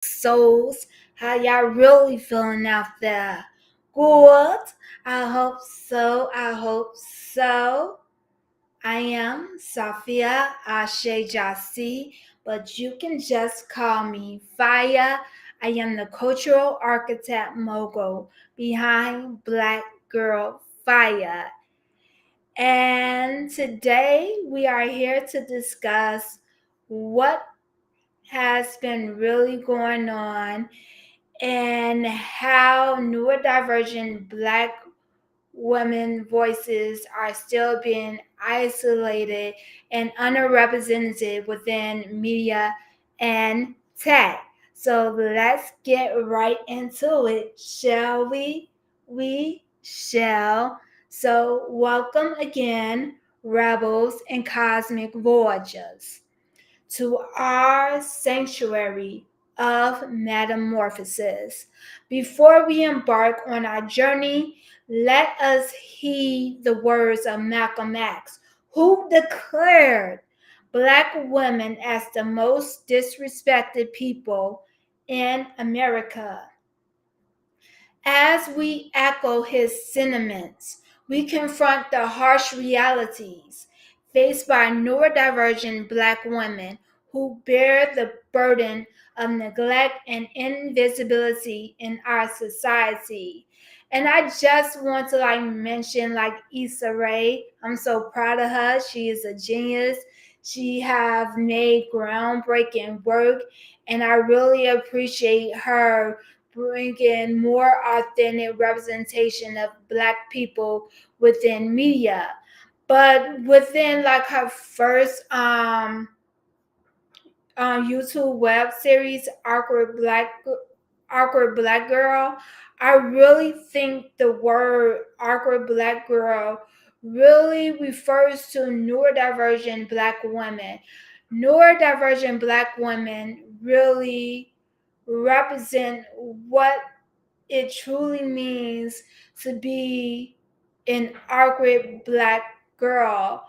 souls. How y'all really feeling out there? Good. I hope so. I hope so. I am Safia Ashe Jasi, but you can just call me Fire. I am the cultural architect mogul behind Black Girl Fire. And today we are here to discuss what has been really going on and how neurodivergent Black women voices are still being isolated and underrepresented within media and tech. So let's get right into it, shall we? We shall. So, welcome again, rebels and cosmic voyagers, to our sanctuary of metamorphosis. Before we embark on our journey, let us heed the words of Malcolm X, who declared Black women as the most disrespected people in America. As we echo his sentiments, we confront the harsh realities faced by neurodivergent Black women who bear the burden of neglect and invisibility in our society. And I just want to mention Issa Rae. I'm so proud of her. She is a genius. She have made groundbreaking work, and I really appreciate her bringing more authentic representation of Black people within media. But within her first YouTube web series, Awkward Black Girl, I really think the word Awkward Black Girl really refers to neurodivergent Black women. Neurodivergent Black women really represent what it truly means to be an awkward Black girl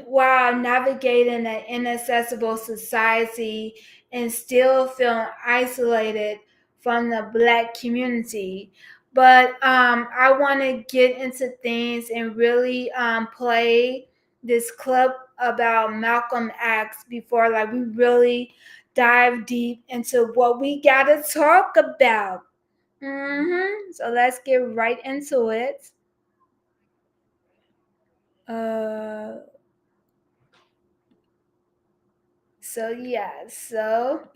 while navigating an inaccessible society and still feeling isolated from the Black community. But I want to get into things and really play this clip about Malcolm X before we really dive deep into what we got to talk about. So let's get right into it. So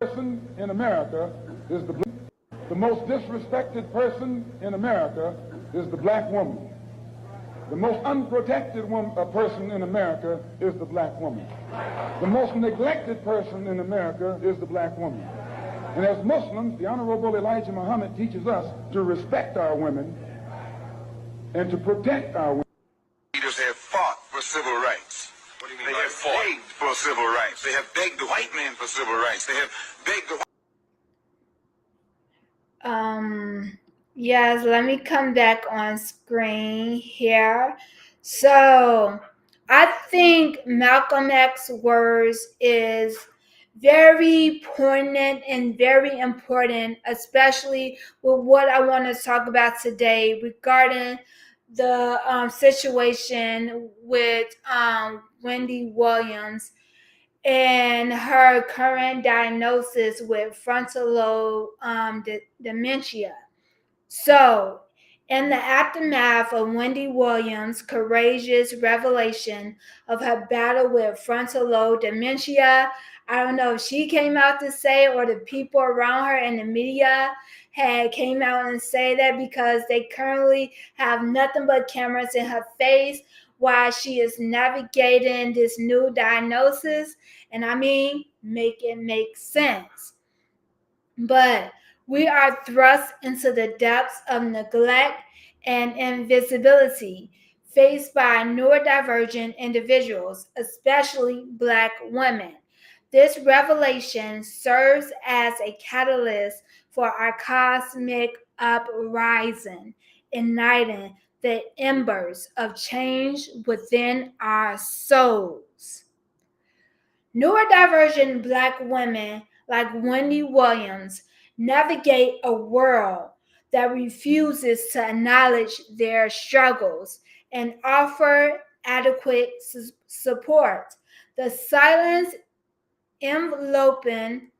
person in America is the most disrespected person in America is the Black woman. The most unprotected person in America is the Black woman. The most neglected person in America is the Black woman. And as Muslims, the Honorable Elijah Muhammad teaches us to respect our women and to protect our women. Leaders have fought for civil rights. What do you mean? They have begged for civil rights. They have begged the white man for civil rights. They have begged the yes, let me come back on screen here. So I think Malcolm X's words is very poignant and very important, especially with what I want to talk about today regarding the situation with Wendy Williams and her current diagnosis with frontal lobe dementia. So, in the aftermath of Wendy Williams' courageous revelation of her battle with frontal lobe dementia, I don't know if she came out to say or the people around her in the media had came out and say that, because they currently have nothing but cameras in her face while she is navigating this new diagnosis. And I mean, make it make sense. But we are thrust into the depths of neglect and invisibility faced by neurodivergent individuals, especially Black women. This revelation serves as a catalyst for our cosmic uprising, igniting the embers of change within our souls. Neurodivergent Black women like Wendy Williams navigate a world that refuses to acknowledge their struggles and offer adequate support. The silence enveloping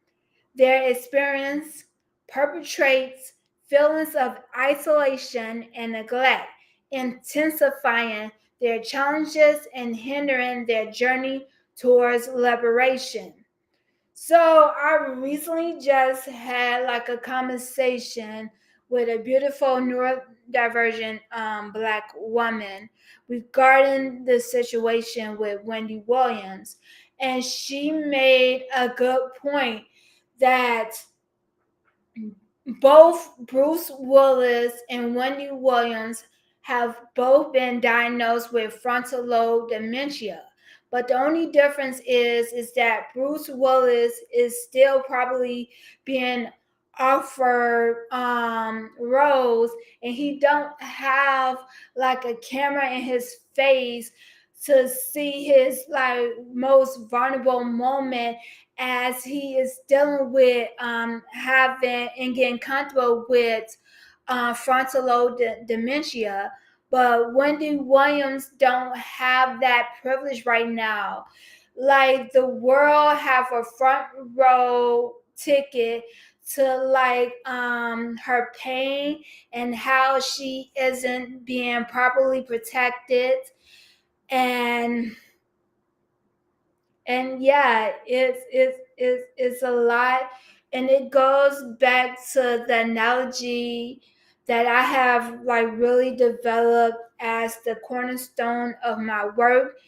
their experience perpetrates feelings of isolation and neglect, intensifying their challenges and hindering their journey towards liberation. So I recently just had like a conversation with a beautiful neurodivergent Black woman regarding the situation with Wendy Williams, and she made a good point that both Bruce Willis and Wendy Williams have both been diagnosed with frontal lobe dementia. But the only difference is that Bruce Willis is still probably being offered roles, and he don't have like a camera in his face to see his like most vulnerable moment as he is dealing with having and getting comfortable with frontal lobe dementia. But Wendy Williams don't have that privilege right now. Like the world have a front row ticket to like her pain and how she isn't being properly protected, and yeah, it's a lot, and it goes back to the analogy that I have like really developed as the cornerstone of my work,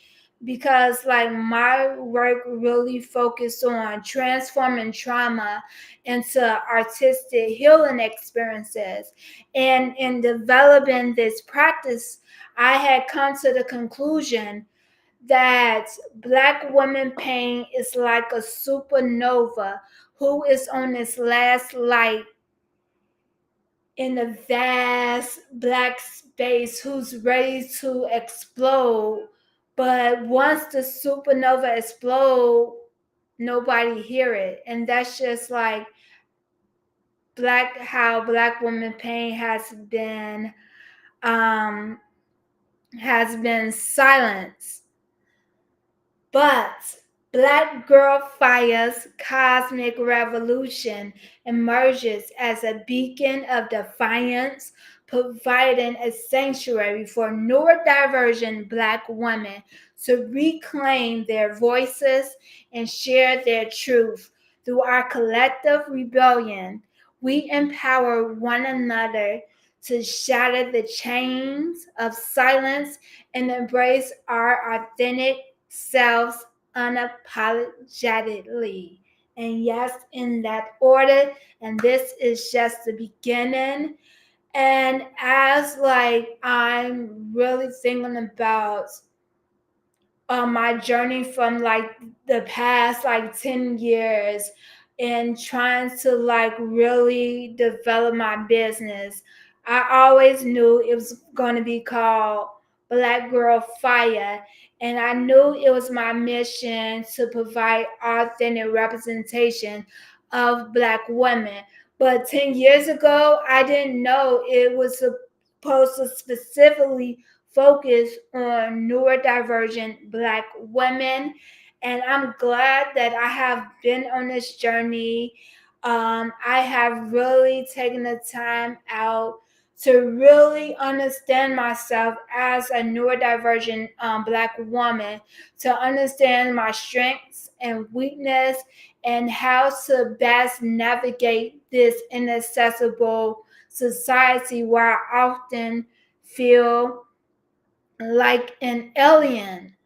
because like my work really focused on transforming trauma into artistic healing experiences. And in developing this practice, I had come to the conclusion that Black woman pain is like a supernova who is on its last light in a vast black space, who's ready to explode. But once the supernova explode, nobody hear it. And that's just like how Black woman pain um has been silenced. But Black Girl Fire's cosmic revolution emerges as a beacon of defiance, providing a sanctuary for neurodivergent Black women to reclaim their voices and share their truth. Through our collective rebellion, we empower one another to shatter the chains of silence and embrace our authentic selves unapologetically. And yes, in that order. And this is just the beginning. And as like I'm really thinking about my journey from like the past like 10 years and trying to like really develop my business, I always knew it was going to be called Black Girl Fire. And I knew it was my mission to provide authentic representation of Black women. But 10 years ago, I didn't know it was supposed to specifically focus on neurodivergent Black women. And I'm glad that I have been on this journey. I have really taken the time out to really understand myself as a neurodivergent Black woman, to understand my strengths and weakness and how to best navigate this inaccessible society where I often feel like an alien.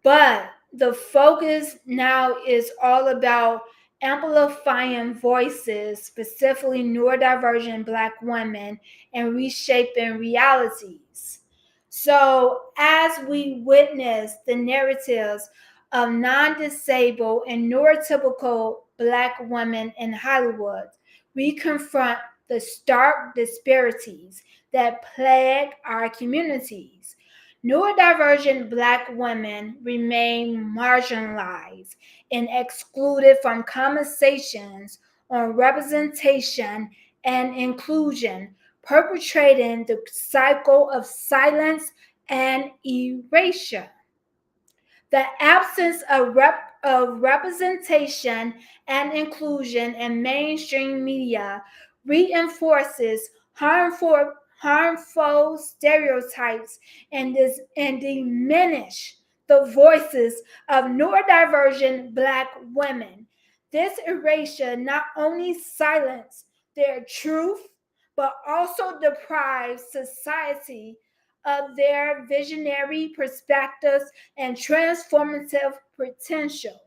But the focus now is all about amplifying voices, specifically neurodivergent Black women, and reshaping realities. So, as we witness the narratives of non disabled and neurotypical Black women in Hollywood, we confront the stark disparities that plague our communities. Neurodivergent Black women remain marginalized and excluded from conversations on representation and inclusion, perpetuating the cycle of silence and erasure. The absence of representation and inclusion in mainstream media reinforces harmful stereotypes and diminish the voices of neurodivergent Black women. This erasure not only silences their truth, but also deprives society of their visionary perspectives and transformative potential.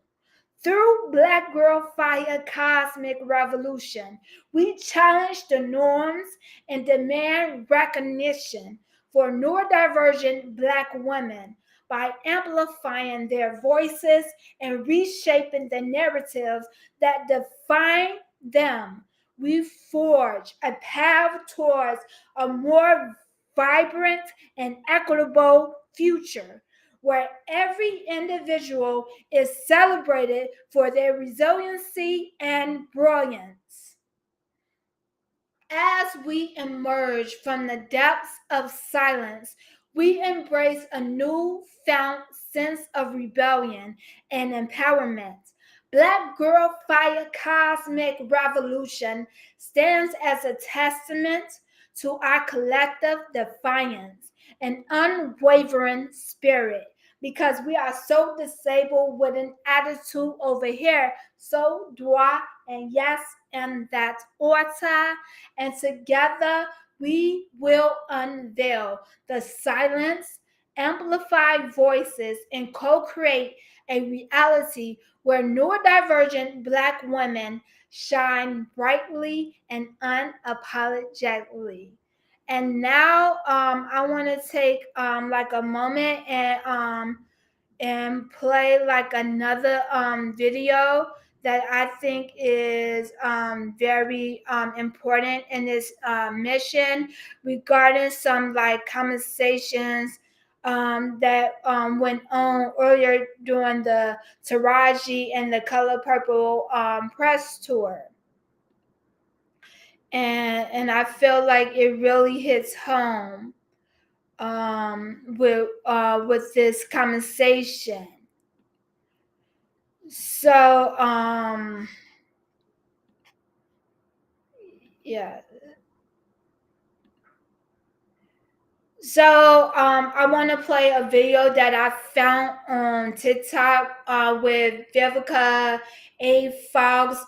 Through Black Girl Fire Cosmic Revolution, we challenge the norms and demand recognition for neurodivergent Black women by amplifying their voices and reshaping the narratives that define them. We forge a path towards a more vibrant and equitable future where every individual is celebrated for their resiliency and brilliance. As we emerge from the depths of silence, we embrace a newfound sense of rebellion and empowerment. Black Girl Fire Cosmic Revolution stands as a testament to our collective defiance and unwavering spirit because we are so disabled with an attitude over here. So do I, and yes, and that order, and together we will unveil the silence, amplify voices, and co-create a reality where neurodivergent Black women shine brightly and unapologetically. And now I want to take like a moment and play like another video that I think is very important in this mission regarding some like conversations that went on earlier during the Taraji and the Color Purple press tour. And I feel like it really hits home with this conversation. So yeah. So I want to play a video that I found on TikTok with Vivica A. Fox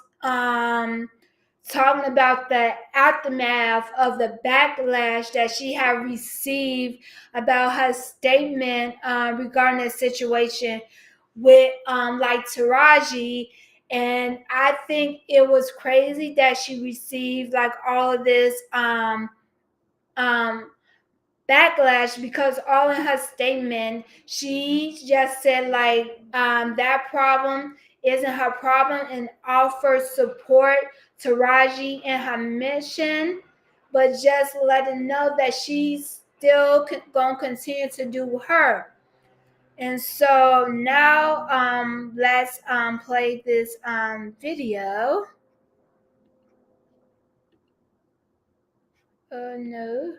talking about the aftermath of the backlash that she had received about her statement regarding the situation with like Taraji. And I think it was crazy that she received like all of this backlash because all in her statement she just said like that problem isn't her problem and offers support to Raji in her mission, but just letting know that she's still gonna continue to do her. And so now let's play this video. No.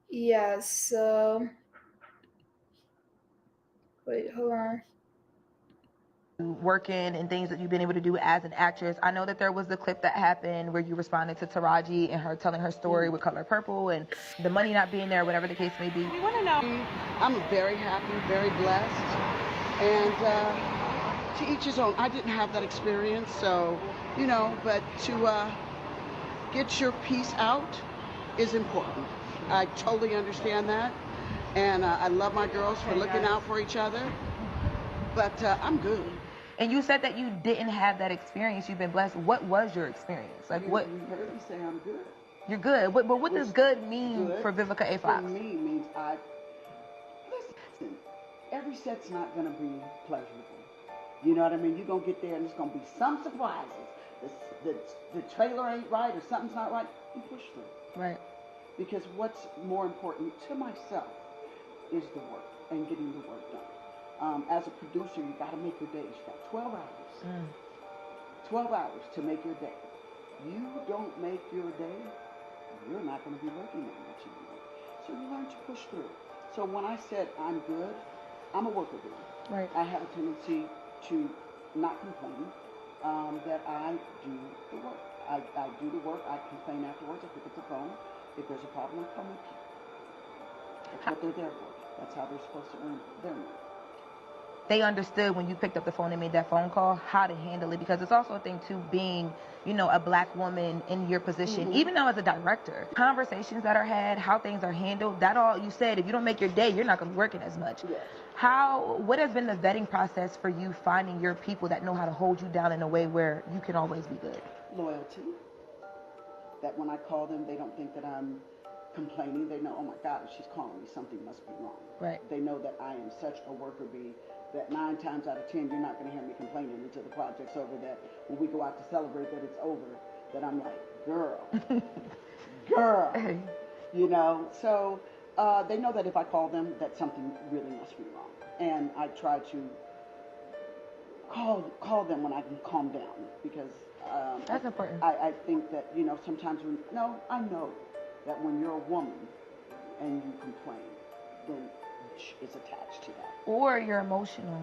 Yeah, so wait, hold on. Working and things that you've been able to do as an actress. I know that there was the clip that happened where you responded to Taraji and her telling her story with Color Purple and the money not being there, whatever the case may be. We want to know. I'm very happy, very blessed, and to each his own. I didn't have that experience, so, you know, but to get your piece out is important. I totally understand that, and I love my girls for looking out for each other, but I'm good. And you said that you didn't have that experience. You've been blessed. What was your experience? Like what? You heard me say I'm good. You're good. But what does good mean Good for Vivica A. Fox? For me means listen, every set's not going to be pleasurable. You know what I mean? You're going to get there and there's going to be some surprises. The trailer ain't right or something's not right. You push through. Right. Because what's more important to myself is the work and getting the work done. As a producer, you got to make your days. You got 12 hours. 12 hours to make your day. You don't make your day, you're not going to be working that much anymore. So you learn to push through. So when I said I'm good, I'm a worker bee. Right. I have a tendency to not complain, that I do the work. I do the work. I complain afterwards. I pick up the phone. If there's a problem, I call my people. That's what they're there for. That's how they're supposed to earn their money. They understood when you picked up the phone and made that phone call how to handle it, because it's also a thing too, being, you know, a black woman in your position, even now as a director, conversations that are had, how things are handled, that all you said, if you don't make your day, you're not going to be working as much. Yes. What has been the vetting process for you finding your people that know how to hold you down in a way where you can always be good? Loyalty. That when I call them, they don't think that I'm complaining. They know, oh my God, if she's calling me, something must be wrong. Right. They know that I am such a worker bee that 9 times out of 10, you're not going to hear me complaining until the project's over, that when we go out to celebrate that it's over, that I'm like, girl, girl, you know. So they know that if I call them, that something really must be wrong. And I try to call them when I can calm down, because That's important. I think that, you know, sometimes I know that when you're a woman and you complain, then it's attached to that. Or you're emotional.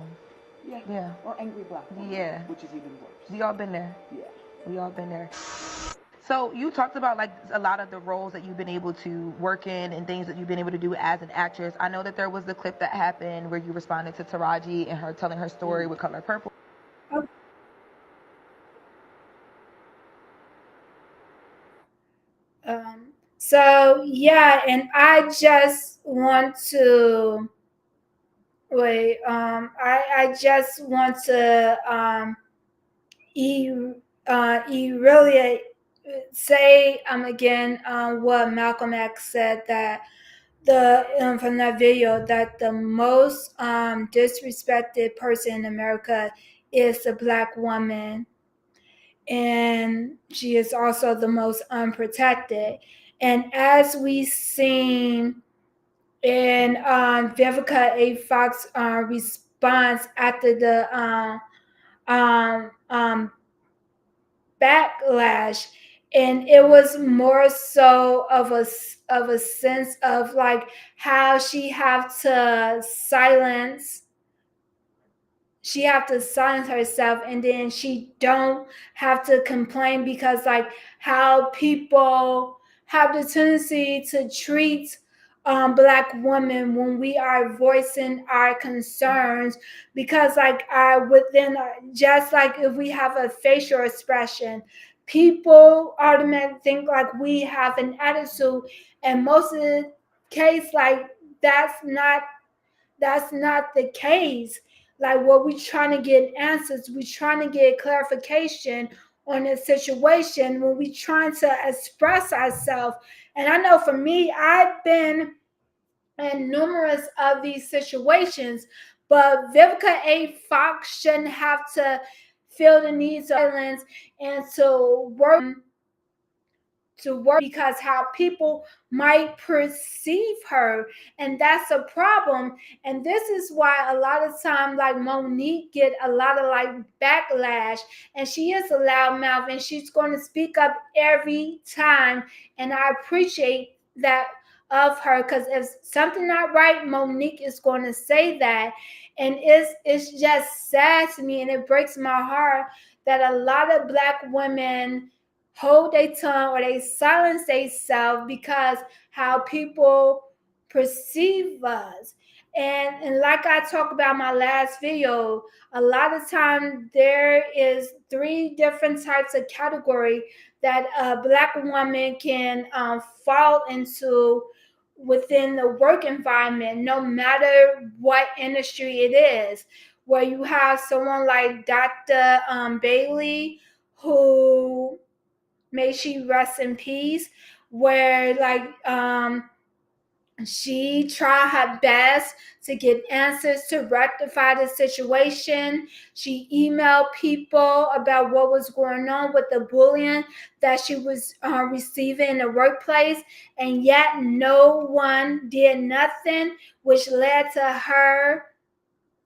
Yeah. Or angry black woman. Yeah. Which is even worse. We all been there. Yeah. We all been there. So you talked about like a lot of the roles that you've been able to work in and things that you've been able to do as an actress. I know that there was the clip that happened where you responded to Taraji and her telling her story with Color Purple. So yeah, and I just want to I just want to really say again what Malcolm X said, that from that video, that the most disrespected person in America is the black woman, and she is also the most unprotected. And as we seen in Vivica A. Fox response after the backlash, and it was more so of a sense of like how she have to silence herself, and then she don't have to complain, because like how people have the tendency to treat black women when we are voicing our concerns, because like within just like if we have a facial expression, people automatically think like we have an attitude, and most of the case, like that's not the case. Like what we trying to get answers, we trying to get clarification on a situation when we trying to express ourselves. And I know for me, I've been in numerous of these situations, but Vivica A. Fox shouldn't have to feel the needs of violence and to work because how people might perceive her, and that's a problem. And this is why a lot of time like Monique get a lot of like backlash, and she is a loudmouth and she's going to speak up every time, and I appreciate that of her, because if something not right, Monique is going to say that. And it's just sad to me, and it breaks my heart that a lot of black women hold their tongue or they silence themselves because how people perceive us. And like I talked about my last video, a lot of time there is 3 different types of category that a black woman can fall into within the work environment, no matter what industry it is. Where you have someone like Dr. Bailey, who, may she rest in peace, where like She tried her best to get answers to rectify the situation. She emailed people about what was going on with the bullying that she was receiving in the workplace, and yet no one did nothing, which led to her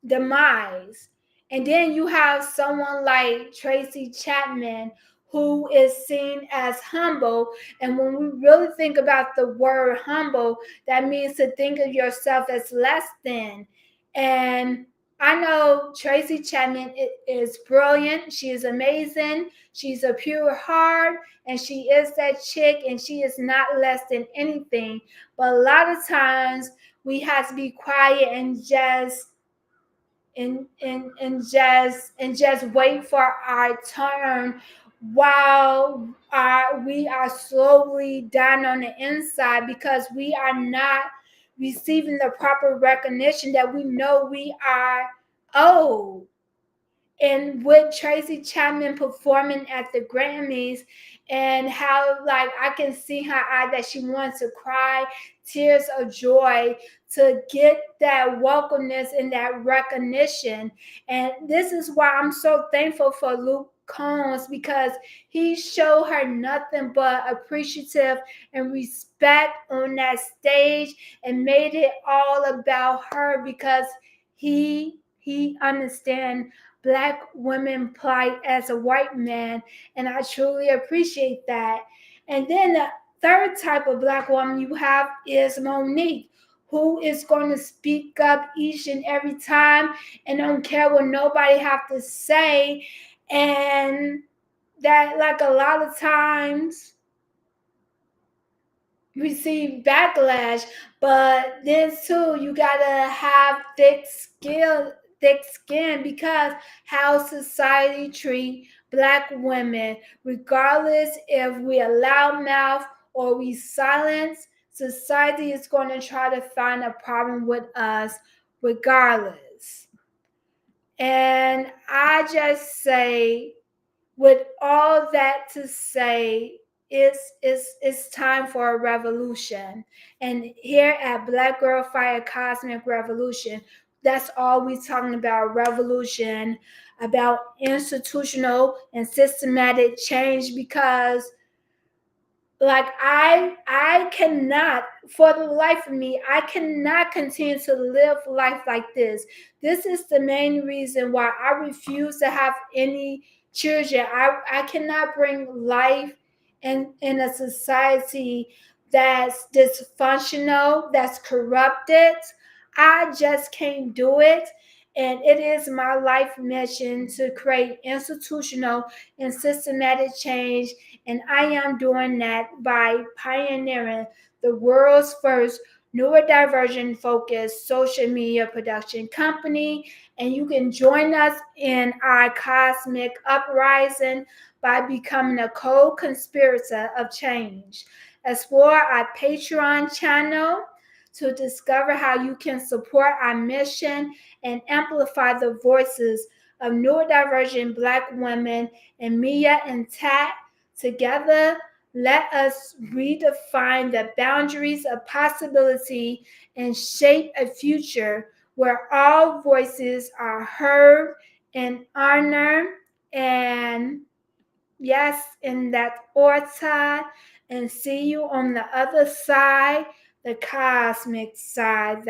demise. And then you have someone like Tracy Chapman, who is seen as humble. And when we really think about the word humble, that means to think of yourself as less than. And I know Tracy Chapman is brilliant. She is amazing. She's a pure heart, and she is that chick, and she is not less than anything. But a lot of times we have to be quiet and just wait for our turn while we are slowly down on the inside, because we are not receiving the proper recognition that we know we are owed. And with Tracy Chapman performing at the Grammys, and how like I can see her eye that she wants to cry tears of joy to get that welcomeness and that recognition. And this is why I'm so thankful for Luke Combs, because he showed her nothing but appreciative and respect on that stage, and made it all about her, because he understands Black women plight as a white man, and I truly appreciate that. And then the third type of Black woman you have is Monique, who is going to speak up each and every time and don't care what nobody have to say. And that, like, a lot of times receive backlash, but then too you gotta have thick skin, because how society treat Black women, regardless if we allow mouth or we silence, society is going to try to find a problem with us regardless. And I just say, with all that to say, it's time for a revolution. And here at Black Girl Fire Cosmic Revolution, that's all we're talking about: revolution, about institutional and systematic change. Because like I cannot, for the life of me, I cannot continue to live life like this. This is the main reason why I refuse to have any children. I cannot bring life in a society that's dysfunctional, that's corrupted. I just can't do it. And it is my life mission to create institutional and systematic change, and I am doing that by pioneering the world's first neurodivergent focused social media production company. And you can join us in our cosmic uprising by becoming a co-conspirator of change. Explore our Patreon channel to discover how you can support our mission and amplify the voices of neurodivergent Black women in media and tech. Together, let us redefine the boundaries of possibility and shape a future where all voices are heard and honored. And yes, in that order. And see you on the other side, the cosmic side.